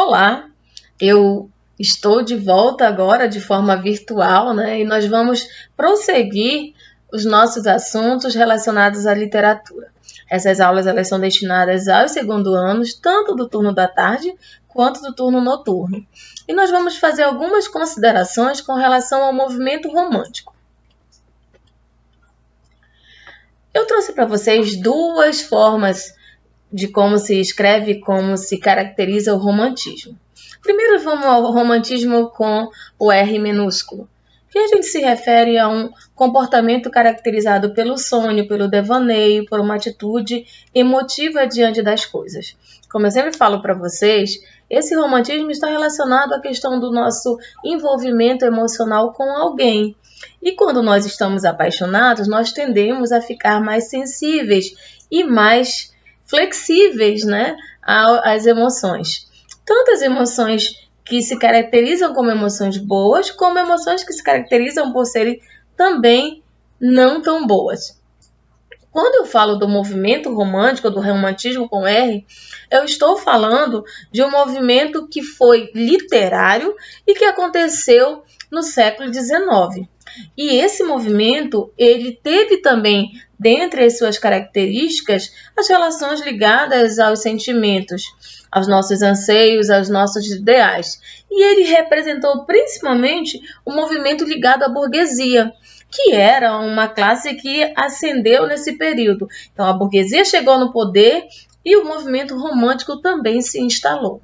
Olá, eu estou de volta agora de forma virtual, né? E nós vamos prosseguir os nossos assuntos relacionados à literatura. Essas aulas elas são destinadas aos segundo anos, tanto do turno da tarde quanto do turno noturno. E nós vamos fazer algumas considerações com relação ao movimento romântico. Eu trouxe para vocês duas formas de como se escreve e como se caracteriza o romantismo. Primeiro vamos ao romantismo com o R minúsculo, que a gente se refere a um comportamento caracterizado pelo sonho, pelo devaneio, por uma atitude emotiva diante das coisas. Como eu sempre falo para vocês, esse romantismo está relacionado à questão do nosso envolvimento emocional com alguém. E quando nós estamos apaixonados, nós tendemos a ficar mais sensíveis e mais flexíveis, né, às emoções. Tanto as emoções que se caracterizam como emoções boas, como emoções que se caracterizam por serem também não tão boas. Quando eu falo do movimento romântico, do romantismo com R, eu estou falando de um movimento que foi literário e que aconteceu no século XIX. E esse movimento, ele teve também, dentre as suas características, as relações ligadas aos sentimentos, aos nossos anseios, aos nossos ideais. E ele representou principalmente um movimento ligado à burguesia, que era uma classe que ascendeu nesse período. Então, a burguesia chegou no poder e o movimento romântico também se instalou.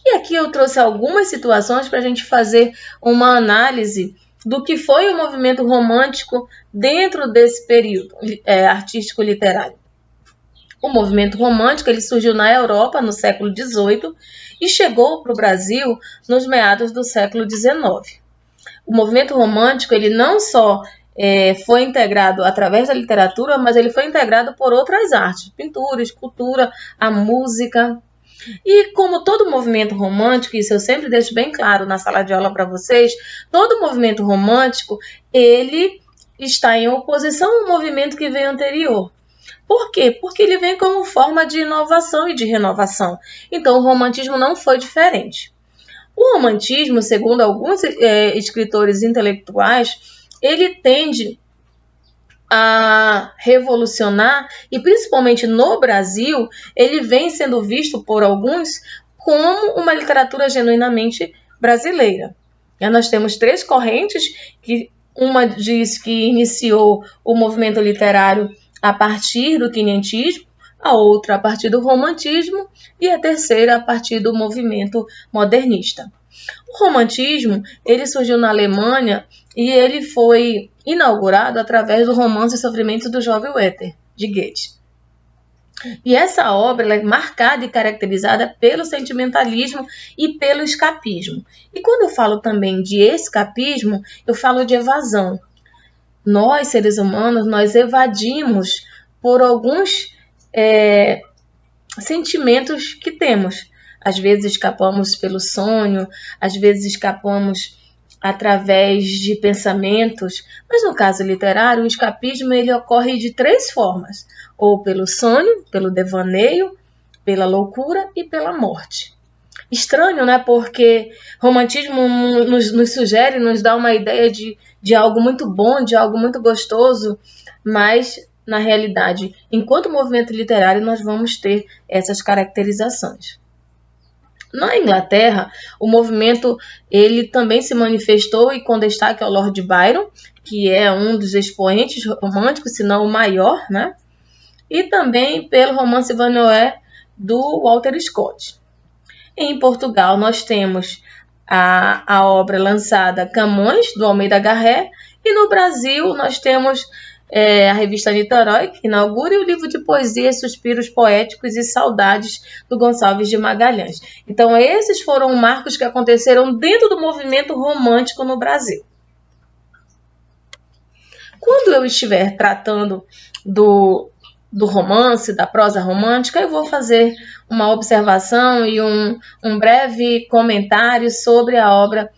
E aqui eu trouxe algumas situações para a gente fazer uma análise do que foi o movimento romântico dentro desse período artístico-literário. O movimento romântico ele surgiu na Europa no século XVIII e chegou para o Brasil nos meados do século XIX. O movimento romântico ele não só foi integrado através da literatura, mas ele foi integrado por outras artes, pintura, escultura, a música. E como todo movimento romântico, isso eu sempre deixo bem claro na sala de aula para vocês, todo movimento romântico, ele está em oposição ao movimento que veio anterior. Por quê? Porque ele vem como forma de inovação e de renovação. Então, o romantismo não foi diferente. O romantismo, segundo alguns escritores intelectuais, ele tende a revolucionar e principalmente no Brasil, ele vem sendo visto por alguns como uma literatura genuinamente brasileira. E nós temos três correntes, que uma diz que iniciou o movimento literário a partir do quinhentismo, a outra a partir do romantismo e a terceira a partir do movimento modernista. O romantismo ele surgiu na Alemanha e ele foi inaugurado através do romance Sofrimento do Jovem Werther, de Goethe. E essa obra é marcada e caracterizada pelo sentimentalismo e pelo escapismo. E quando eu falo também de escapismo, eu falo de evasão. Nós, seres humanos, nós evadimos por alguns sentimentos que temos. Às vezes escapamos pelo sonho, às vezes escapamos através de pensamentos, mas no caso literário, o escapismo ele ocorre de três formas, ou pelo sonho, pelo devaneio, pela loucura e pela morte. Estranho, né? Porque romantismo nos sugere, nos dá uma ideia de algo muito bom, de algo muito gostoso, mas na realidade, enquanto movimento literário, nós vamos ter essas caracterizações. Na Inglaterra, o movimento ele também se manifestou e com destaque ao Lord Byron, que é um dos expoentes românticos, se não o maior, né? E também pelo romance Ivanhoe do Walter Scott. Em Portugal, nós temos a obra lançada Camões, do Almeida Garré, e no Brasil nós temos a revista Niterói, que inaugura, e o livro de poesias, suspiros poéticos e saudades do Gonçalves de Magalhães. Então, esses foram marcos que aconteceram dentro do movimento romântico no Brasil. Quando eu estiver tratando do romance, da prosa romântica, eu vou fazer uma observação e um breve comentário sobre a obra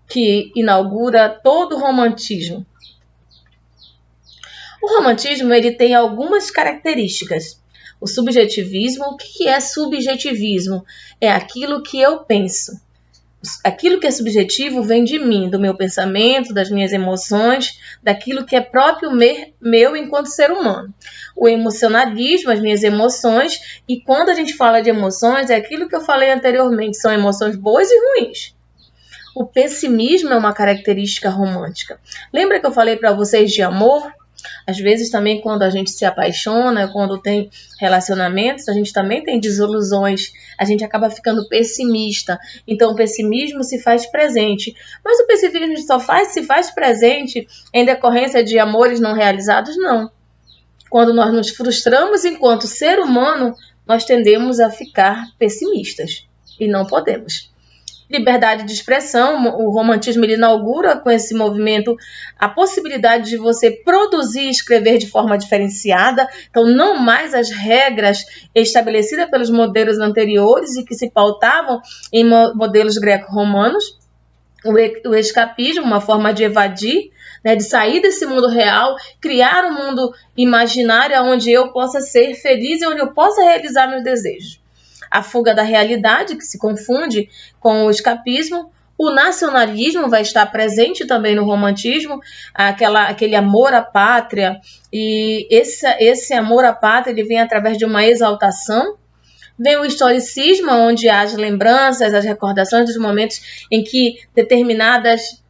que inaugura todo o romantismo. O romantismo ele tem algumas características. O subjetivismo, o que é subjetivismo? É aquilo que eu penso. Aquilo que é subjetivo vem de mim, do meu pensamento, das minhas emoções, daquilo que é próprio meu enquanto ser humano. O emocionalismo, as minhas emoções, e quando a gente fala de emoções, é aquilo que eu falei anteriormente, são emoções boas e ruins. O pessimismo é uma característica romântica. Lembra que eu falei para vocês de amor? Às vezes também quando a gente se apaixona, quando tem relacionamentos, a gente também tem desilusões, a gente acaba ficando pessimista. Então o pessimismo se faz presente. Mas o pessimismo só se faz presente em decorrência de amores não realizados? Não. Quando nós nos frustramos enquanto ser humano, nós tendemos a ficar pessimistas. E não podemos. Liberdade de expressão, o romantismo ele inaugura com esse movimento a possibilidade de você produzir e escrever de forma diferenciada, então não mais as regras estabelecidas pelos modelos anteriores e que se pautavam em modelos greco-romanos, o escapismo, uma forma de evadir, né, de sair desse mundo real, criar um mundo imaginário onde eu possa ser feliz e onde eu possa realizar meus desejos. A fuga da realidade, que se confunde com o escapismo. O nacionalismo vai estar presente também no romantismo, aquele amor à pátria. E esse amor à pátria ele vem através de uma exaltação. Vem o historicismo, onde há as lembranças, as recordações dos momentos em que determinadas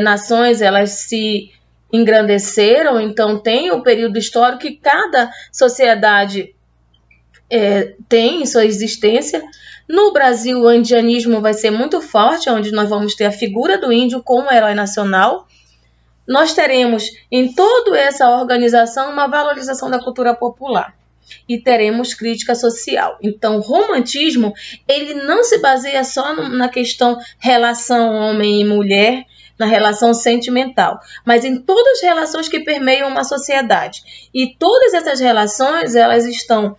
nações elas se engrandeceram. Então tem o período histórico que cada sociedade tem em sua existência. No Brasil, o indianismo vai ser muito forte, onde nós vamos ter a figura do índio como herói nacional. Nós teremos em toda essa organização uma valorização da cultura popular e teremos crítica social. Então, o romantismo ele não se baseia só na questão relação homem e mulher, na relação sentimental, mas em todas as relações que permeiam uma sociedade. E todas essas relações elas estão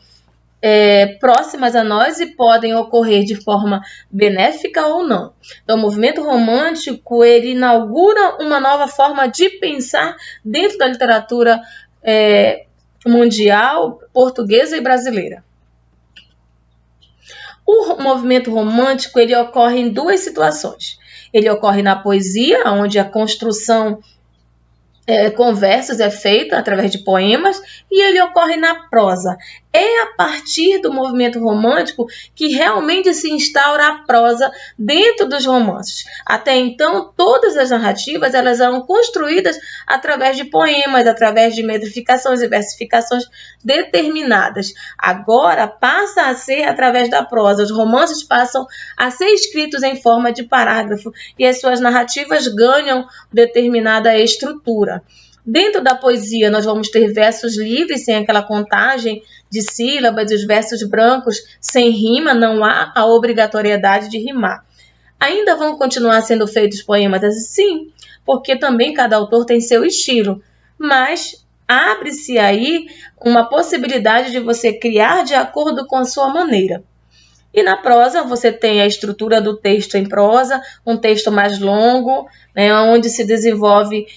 próximas a nós e podem ocorrer de forma benéfica ou não. Então, o movimento romântico ele inaugura uma nova forma de pensar dentro da literatura mundial, portuguesa e brasileira. O movimento romântico ele ocorre em duas situações. Ele ocorre na poesia, onde a construção conversas é feita através de poemas, e ele ocorre na prosa. É a partir do movimento romântico que realmente se instaura a prosa dentro dos romances. Até então, todas as narrativas elas eram construídas através de poemas, através de metrificações e versificações determinadas. Agora passa a ser através da prosa. Os romances passam a ser escritos em forma de parágrafo e as suas narrativas ganham determinada estrutura. Dentro da poesia, nós vamos ter versos livres, sem aquela contagem de sílabas, e os versos brancos sem rima, não há a obrigatoriedade de rimar. Ainda vão continuar sendo feitos poemas assim, porque também cada autor tem seu estilo, mas abre-se aí uma possibilidade de você criar de acordo com a sua maneira. E na prosa você tem a estrutura do texto em prosa, um texto mais longo, né, onde se desenvolve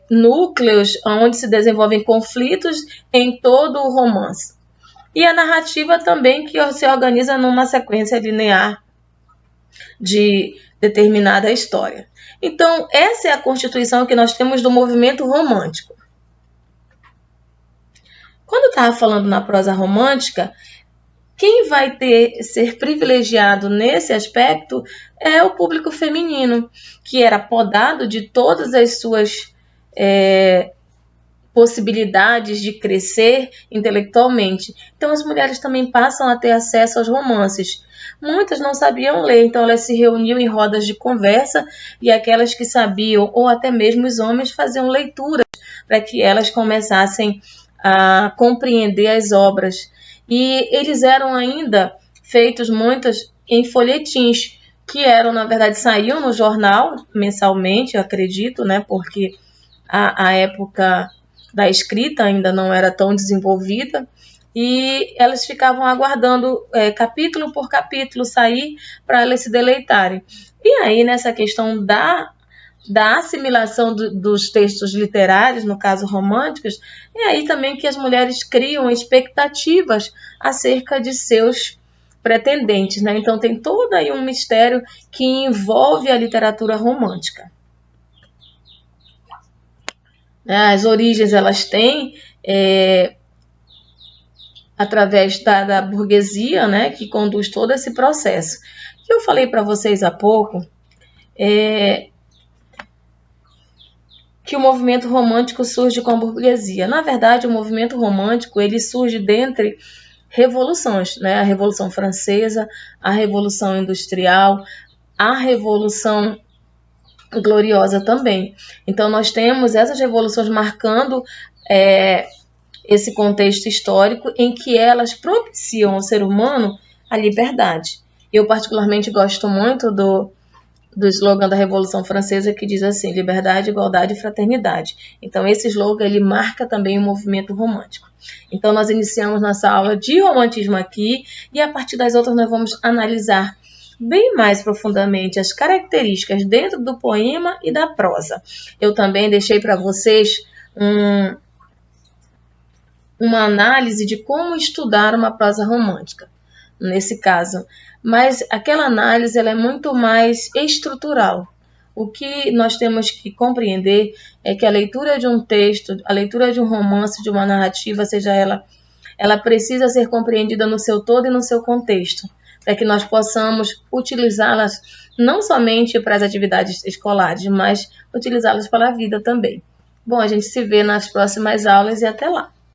núcleos, onde se desenvolvem conflitos em todo o romance. E a narrativa também que se organiza numa sequência linear de determinada história. Então, essa é a constituição que nós temos do movimento romântico. Quando eu estava falando na prosa romântica, quem vai ser privilegiado nesse aspecto é o público feminino, que era podado de todas as suas possibilidades de crescer intelectualmente. Então, as mulheres também passam a ter acesso aos romances. Muitas não sabiam ler, então elas se reuniam em rodas de conversa e aquelas que sabiam, ou até mesmo os homens, faziam leituras para que elas começassem a compreender as obras. E eles eram ainda feitos muitas em folhetins, que eram, na verdade, saíam no jornal mensalmente, eu acredito, né? Porque a época da escrita ainda não era tão desenvolvida, e elas ficavam aguardando capítulo por capítulo sair para elas se deleitarem. E aí, nessa questão da da assimilação dos textos literários, no caso românticos, é aí também que as mulheres criam expectativas acerca de seus pretendentes, né? Então tem todo aí um mistério que envolve a literatura romântica. As origens elas têm através da burguesia, né, que conduz todo esse processo. Que eu falei para vocês há pouco, que o movimento romântico surge com a burguesia. Na verdade, o movimento romântico ele surge dentre revoluções, né? A Revolução Francesa, a Revolução Industrial, a Revolução Gloriosa também. Então, nós temos essas revoluções marcando esse contexto histórico em que elas propiciam ao ser humano a liberdade. Eu particularmente gosto muito do slogan da Revolução Francesa que diz assim, liberdade, igualdade e fraternidade. Então esse slogan ele marca também o movimento romântico. Então nós iniciamos nossa aula de romantismo aqui e a partir das outras nós vamos analisar bem mais profundamente as características dentro do poema e da prosa. Eu também deixei para vocês uma análise de como estudar uma prosa romântica, nesse caso. Mas aquela análise ela é muito mais estrutural. O que nós temos que compreender é que a leitura de um texto, a leitura de um romance, de uma narrativa, seja ela precisa ser compreendida no seu todo e no seu contexto, para que nós possamos utilizá-las não somente para as atividades escolares, mas utilizá-las para a vida também. Bom, a gente se vê nas próximas aulas e até lá.